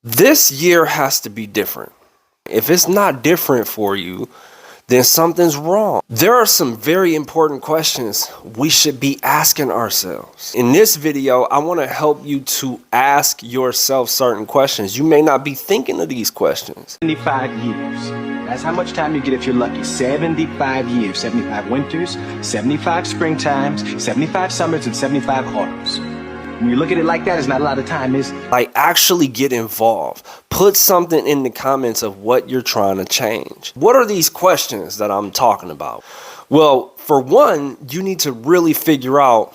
This year has to be different. If it's not different for you, then something's wrong. There are some very important questions we should be asking ourselves. In this video, I want to help you to ask yourself certain questions. You may not be thinking of these questions. 75 years. That's how much time you get if you're lucky. 75 years. 75 winters, 75 springtimes, 75 summers, and 75 autumns. When you look at it like that, it's not a lot of time, is it? Like, actually get involved. Put something in the comments of what you're trying to change. What are these questions that I'm talking about? Well, for one, you need to really figure out,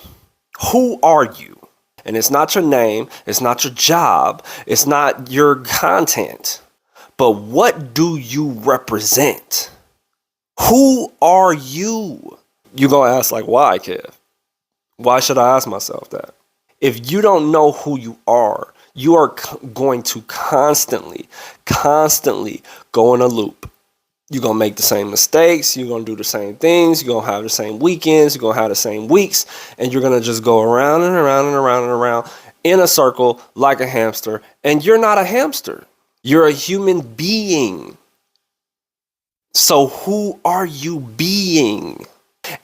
who are you? And it's not your name, it's not your job, it's not your content, but what do you represent? Who are you? You're gonna ask, like, why, Kev? Why should I ask myself that? If you don't know who you are going to constantly go in a loop. You're going to make the same mistakes. You're going to do the same things. You're going to have the same weekends. You're going to have the same weeks. And you're going to just go around and around and around and around in a circle like a hamster. And you're not a hamster. You're a human being. So who are you being?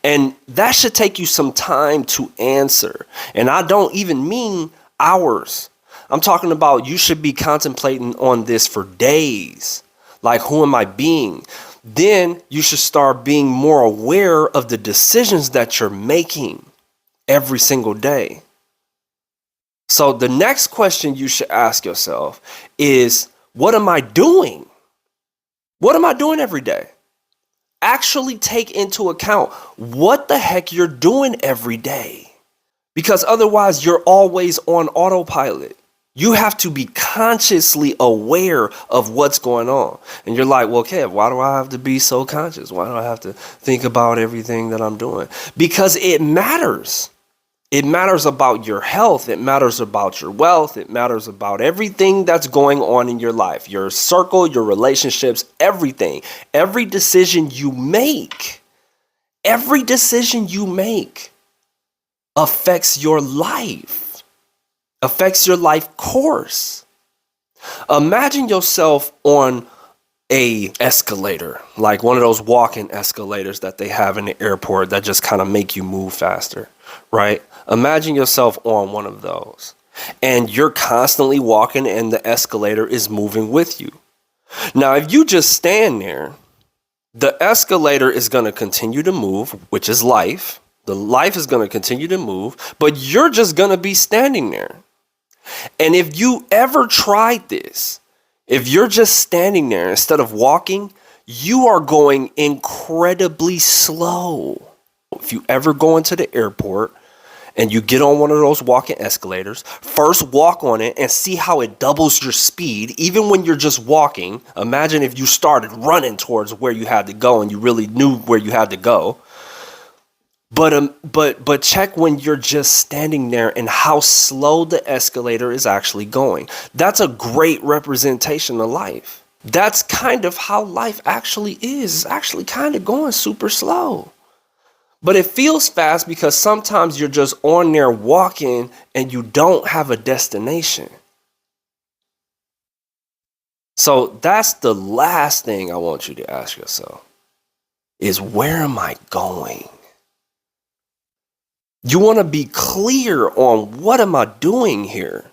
And that should take you some time to answer. And I don't even mean hours. I'm talking about you should be contemplating on this for days. Like, who am I being? Then you should start being more aware of the decisions that you're making every single day. So the next question you should ask yourself is, what am I doing? What am I doing every day? Actually take into account what the heck you're doing every day, because otherwise you're always on autopilot. You have to be consciously aware of what's going on. And you're like, well, Kev, why do I have to be so conscious? Why do I have to think about everything that I'm doing? Because it matters. It matters about your health. It matters about your wealth. It matters about everything that's going on in your life, your circle, your relationships, everything. Every decision you make affects your life, affects your life course. Imagine yourself on a escalator, like one of those walking escalators that they have in the airport that just kind of make you move faster, right? Imagine yourself on one of those and you're constantly walking and the escalator is moving with you. Now, if you just stand there, the escalator is going to continue to move, which is life. The life is going to continue to move, but you're just going to be standing there. And if you ever tried this, if you're just standing there instead of walking, you are going incredibly slow. If you ever go into the airport and you get on one of those walking escalators, first walk on it and see how it doubles your speed. Even when you're just walking, imagine if you started running towards where you had to go and you really knew where you had to go. But check when you're just standing there and how slow the escalator is actually going. That's a great representation of life. That's kind of how life actually is. It's actually kind of going super slow. But it feels fast because sometimes you're just on there walking and you don't have a destination. So that's the last thing I want you to ask yourself is, where am I going? You want to be clear on, what am I doing here?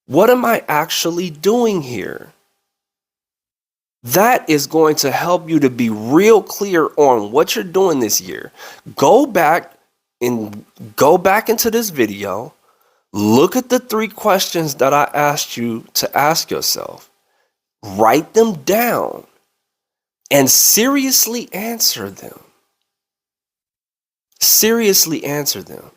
What am I actually doing here? That is going to help you to be real clear on what you're doing this year. Go back into this video. Look at the 3 questions that I asked you to ask yourself. Write them down and seriously answer them. Seriously answer them.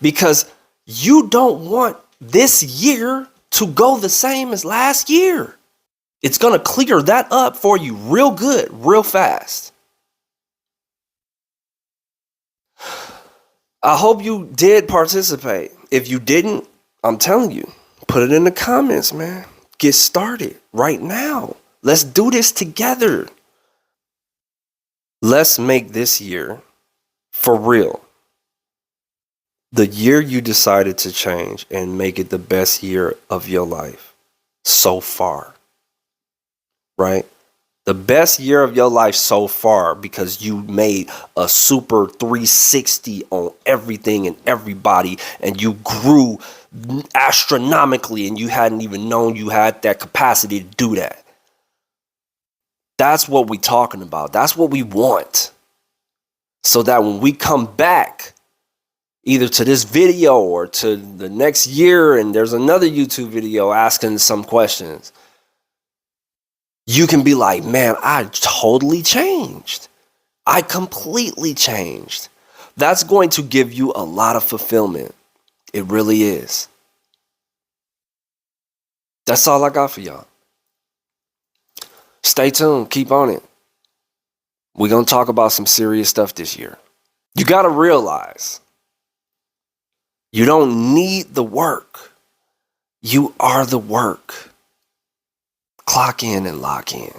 Because you don't want this year to go the same as last year. It's going to clear that up for you real good, real fast. I hope you did participate. If you didn't, I'm telling you, put it in the comments, man. Get started right now. Let's do this together. Let's make this year, for real, the year you decided to change and make it the best year of your life. so far, right? The best year of your life so far because you made a super 360 on everything and everybody, and you grew astronomically and you hadn't even known you had that capacity to do that. That's what we're talking about. That's what we want. So that when we come back, either to this video or to the next year, and there's another YouTube video asking some questions, you can be like, man, I totally changed. I completely changed. That's going to give you a lot of fulfillment. It really is. That's all I got for y'all. Stay tuned. Keep on it. We're going to talk about some serious stuff this year. You got to realize you don't need the work. You are the work. Clock in and lock in.